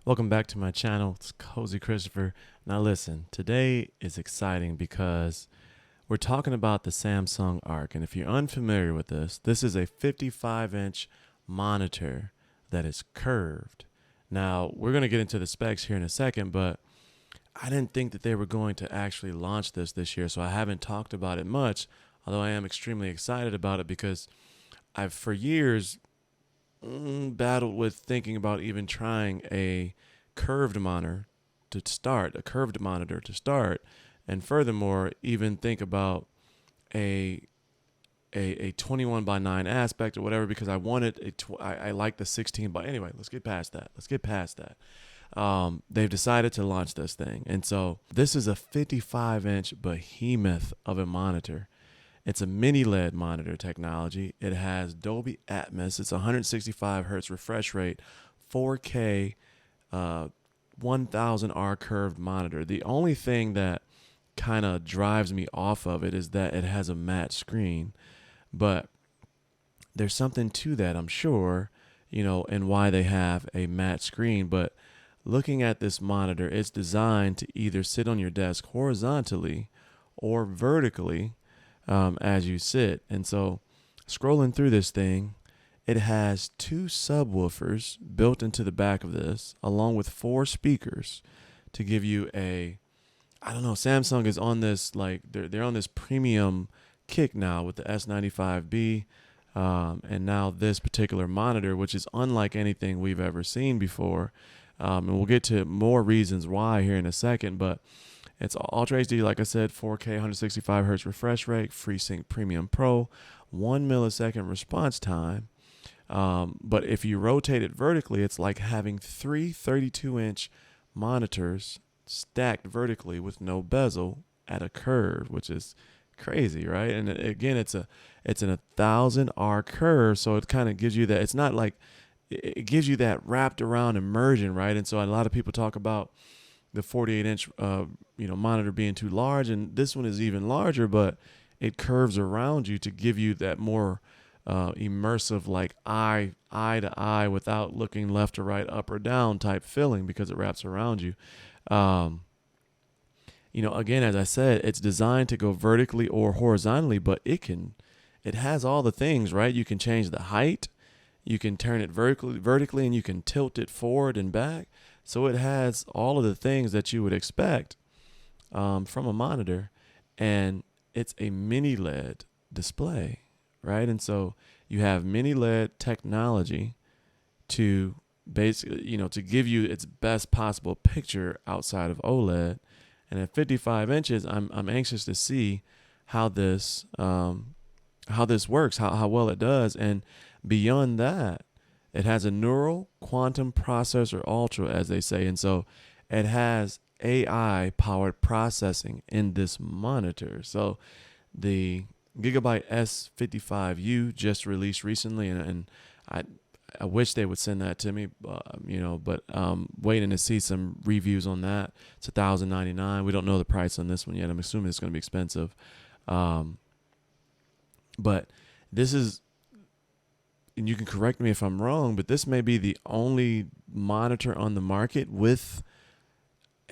Welcome back to my channel. It's Cozy Christopher. Now listen, today is exciting because we're talking about the Samsung Ark. And if you're unfamiliar with this, this is a 55-inch monitor that is curved. Now, we're going to get into the specs here in a second, but I didn't think that they were going to actually launch this year, so I haven't talked about it much, although I am extremely excited about it because I've for years battled with thinking about even trying a curved monitor to start, and furthermore, even think about a a 21 by 9 aspect or whatever because I wanted I like the 16 by. Anyway, let's get past that. They've decided to launch this thing, and so this is a 55-inch behemoth of a monitor. It's a mini LED monitor technology. It has Dolby Atmos. It's 165 hertz refresh rate, 4K, 1000R curved monitor. The only thing that kind of drives me off of it is that it has a matte screen, but there's something to that, I'm sure, and why they have a matte screen. But looking at this monitor, it's designed to either sit on your desk horizontally or vertically as you sit. And so scrolling through this thing, it has two subwoofers built into the back of this, along with 4 speakers to give you I don't know, Samsung is on this, like, they're on this premium kick now with the S95B, and now this particular monitor, which is unlike anything we've ever seen before. And we'll get to more reasons why here in a second, but it's Ultra HD, like I said, 4K, 165 hertz refresh rate, FreeSync Premium Pro, 1 millisecond response time. But if you rotate it vertically, it's like having 3 32-inch monitors stacked vertically with no bezel at a curve, which is crazy, right? And again, it's an 1000R curve, so it kind of gives you that. It's not like it gives you that wrapped around immersion, right? And so a lot of people talk about the 48-inch monitor being too large, and this one is even larger, but it curves around you to give you that more immersive, like eye to eye without looking left or right, up or down type feeling, because it wraps around you. Again, as I said, it's designed to go vertically or horizontally, but it has all the things, right? You can change the height, you can turn it vertically, and you can tilt it forward and back. So it has all of the things that you would expect from a monitor, and it's a mini LED display, right? And so you have mini LED technology to basically, to give you its best possible picture outside of OLED. And at 55 inches, I'm anxious to see how this works, how well it does. And beyond that, it has a neural quantum processor ultra, as they say. And so it has AI powered processing in this monitor. So the Gigabyte S55U just released recently, and I wish they would send that to me, but waiting to see some reviews on that. It's $1,099. We don't know the price on this one yet. I'm assuming it's going to be expensive. But this is, and you can correct me if I'm wrong, but this may be the only monitor on the market with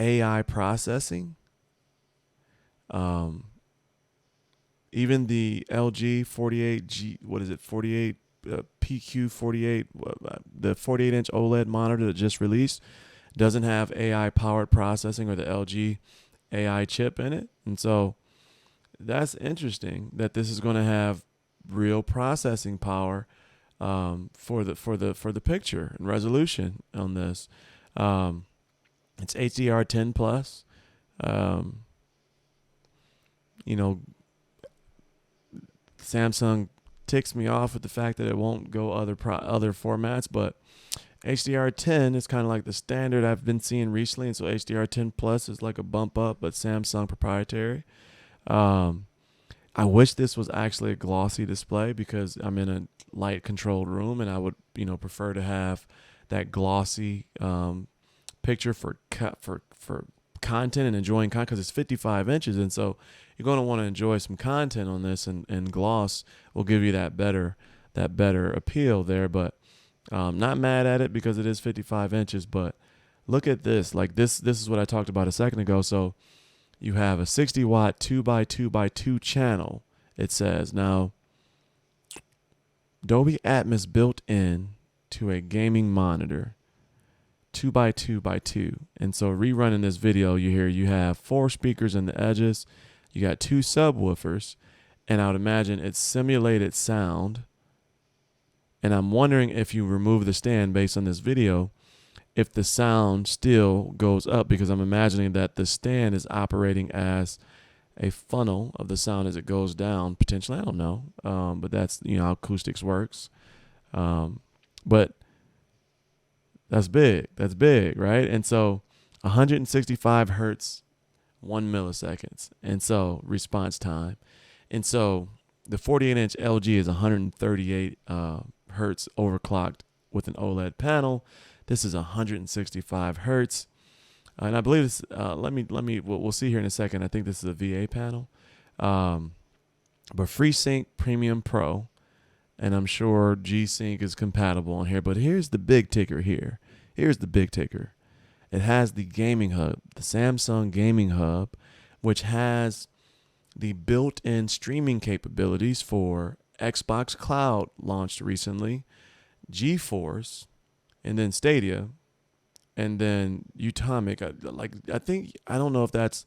AI processing. Even the LG 48G, what is it, 48 PQ48, the 48-inch OLED monitor that just released, doesn't have AI powered processing or the LG AI chip in it. And so that's interesting that this is going to have real processing power for the picture and resolution on this. It's HDR10 plus. Samsung ticks me off with the fact that it won't go other formats, but HDR10 is kind of like the standard I've been seeing recently, and so HDR10 plus is like a bump up, but Samsung proprietary. I wish this was actually a glossy display because I'm in a light controlled room, and I would prefer to have that glossy picture for content and enjoying content, because it's 55 inches, and so you're going to want to enjoy some content on this, and gloss will give you that better appeal there. But not mad at it because it is 55 inches, but look at this. Like this is what I talked about a second ago. So you have a 60 watt 2x2x2 channel. It says now Dolby Atmos built in to a gaming monitor, 2x2x2. And so rerunning this video, you have 4 speakers in the edges. You got 2 subwoofers, and I would imagine it's simulated sound. And I'm wondering if you remove the stand based on this video, if the sound still goes up, because I'm imagining that the stand is operating as a funnel of the sound as it goes down, potentially. I don't know. But that's, how acoustics works. But that's big. That's big, right? And so 165 hertz, 1 milliseconds. And so response time. And so the 48-inch LG is 138 hertz overclocked with an OLED panel. This is 165 hertz. And I believe this, we'll see here in a second. I think this is a VA panel. But FreeSync Premium Pro, and I'm sure G-Sync is compatible on here. But here's the big ticker here. Here's the big ticker. It has the gaming hub, the Samsung Gaming Hub, which has the built-in streaming capabilities for Xbox Cloud, launched recently, GeForce, and then Stadia, and then Utomic. I don't know if that's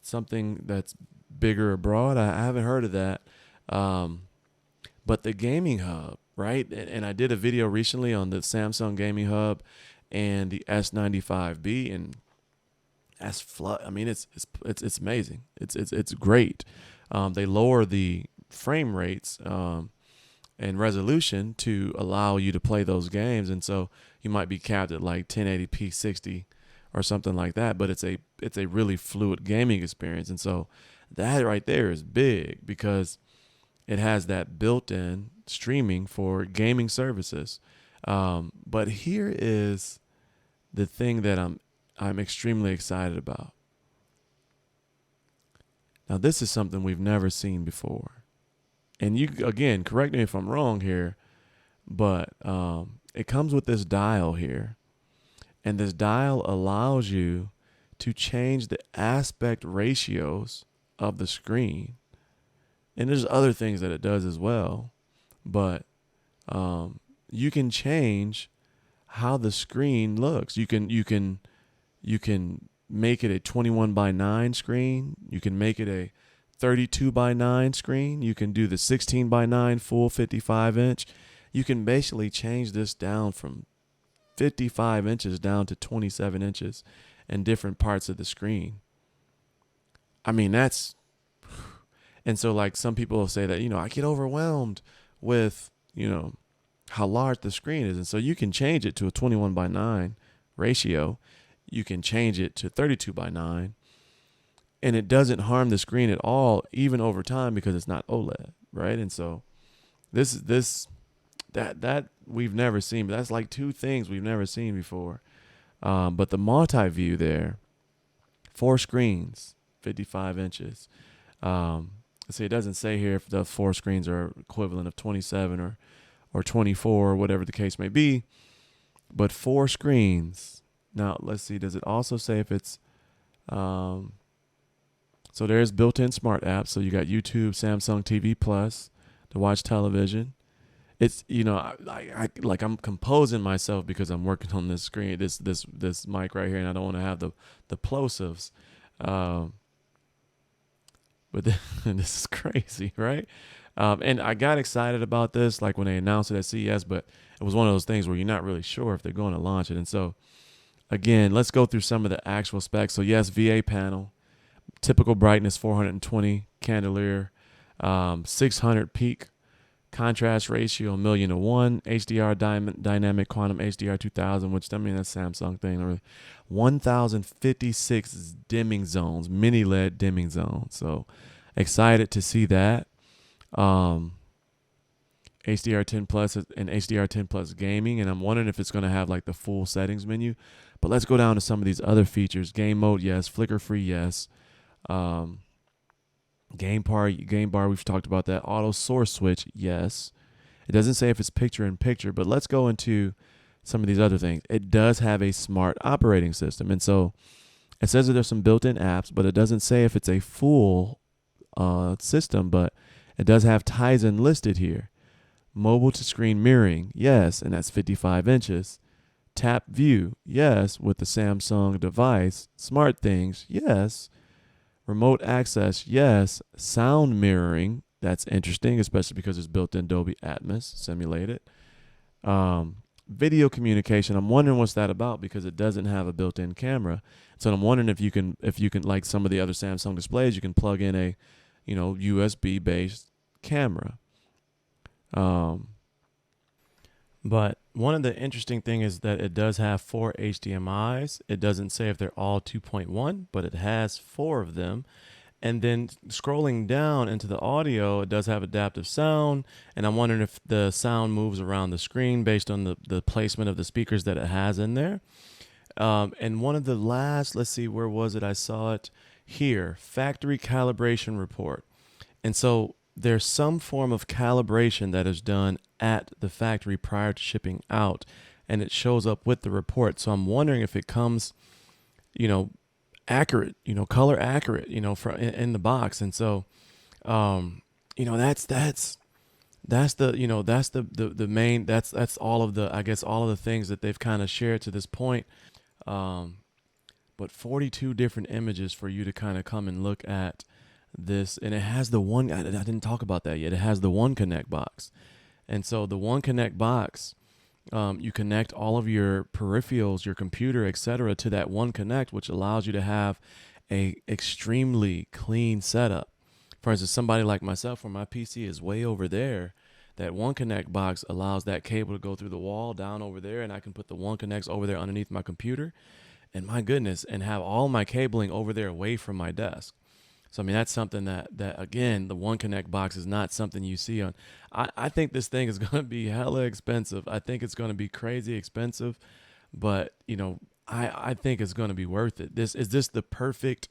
something that's bigger abroad. I haven't heard of that. But the gaming hub, right? And I did a video recently on the Samsung Gaming Hub and the S95B, and I mean, it's amazing. It's great. They lower the frame rates and resolution to allow you to play those games, and so you might be capped at like 1080p 60 or something like that. But it's a really fluid gaming experience, and so that right there is big because it has that built-in streaming for gaming services. But here is the thing that I'm extremely excited about. Now, this is something we've never seen before. And you, again, correct me if I'm wrong here, but it comes with this dial here. And this dial allows you to change the aspect ratios of the screen. And there's other things that it does as well. But you can change how the screen looks. You can make it a 21:9 screen. You can make it a 32:9 screen. You can do the 16:9 full 55-inch. You can basically change this down from 55 inches down to 27 inches in different parts of the screen. I mean, and so like some people will say that, I get overwhelmed with, how large the screen is. And so you can change it to a 21:9 ratio. You can change it to 32:9, and it doesn't harm the screen at all, even over time, because it's not OLED, right? And so that we've never seen, but that's like 2 things we've never seen before. But the multi-view there, 4 screens, 55 inches. See, it doesn't say here if the 4 screens are equivalent of 27 or 24 or whatever the case may be, but 4 screens. Now, let's see, does it also say if it's, so there's built-in smart apps. So you got YouTube, Samsung TV Plus to watch television. It's, I'm composing myself because I'm working on this screen, this mic right here, and I don't want to have the plosives. But this is crazy, right? And I got excited about this, like when they announced it at CES, but it was one of those things where you're not really sure if they're going to launch it. And so, again, let's go through some of the actual specs. So, yes, VA panel, typical brightness, 420 candelier, 600 peak, contrast ratio, 1,000,000:1, HDR dynamic quantum HDR 2000, which, I mean, that's Samsung thing. Really. 1,056 dimming zones, mini LED dimming zones. So, excited to see that. HDR10 Plus and HDR10 Plus gaming, and I'm wondering if it's going to have like the full settings menu. But let's go down to some of these other features. Game mode, yes. Flicker free, yes. Game bar, we've talked about that. Auto source switch, yes. It doesn't say if it's picture in picture, but let's go into some of these other things. It does have a smart operating system. And so it says that there's some built-in apps, but it doesn't say if it's a full system, but it does have Tizen listed here. Mobile to screen mirroring, yes, and that's 55 inches. Tap view, yes, with the Samsung device. Smart things, yes. Remote access, yes. Sound mirroring, that's interesting, especially because it's built in Dolby Atmos simulated. Video communication, I'm wondering what's that about because it doesn't have a built-in camera. So I'm wondering if you can like some of the other Samsung displays, you can plug in a, USB based camera. But one of the interesting things is that it does have 4 HDMIs. It doesn't say if they're all 2.1, but it has 4 of them. And then scrolling down into the audio, it does have adaptive sound. And I'm wondering if the sound moves around the screen based on the placement of the speakers that it has in there. And one of the last, let's see, where was it? I saw it here, factory calibration report. And so there's some form of calibration that is done at the factory prior to shipping out, and it shows up with the report. So I'm wondering if it comes, accurate, color accurate, in the box. And so, that's the main, that's all of the, I guess, all of the things that they've kind of shared to this point. But 42 different images for you to kind of come and look at this. And it has the one, I didn't talk about that yet. It has the One Connect box. And so the One Connect box, you connect all of your peripherals, your computer, etc., to that One Connect, which allows you to have a extremely clean setup. For instance, somebody like myself, where my PC is way over there, that One Connect box allows that cable to go through the wall down over there, and I can put the One Connects over there underneath my computer, and my goodness, and have all my cabling over there away from my desk. So, I mean, that's something that again, the One Connect box is not something you see on. I think this thing is going to be hella expensive. I think it's going to be crazy expensive, but, I think it's going to be worth it. Is this the perfect,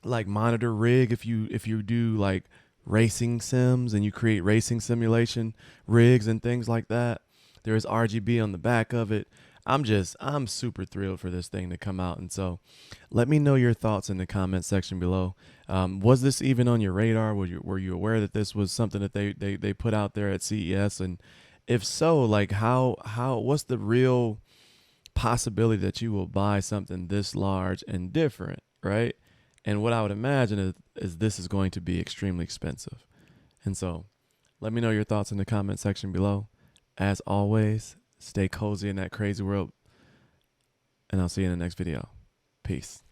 like, monitor rig if you do, like, racing sims and you create racing simulation rigs and things like that? There is RGB on the back of it. I'm super thrilled for this thing to come out. And so let me know your thoughts in the comment section below. Was this even on your radar? Were you aware that this was something that they put out there at CES? And if so, like what's the real possibility that you will buy something this large and different, right? And what I would imagine is this is going to be extremely expensive. And so let me know your thoughts in the comment section below. As always, stay cozy in that crazy world, and I'll see you in the next video. Peace.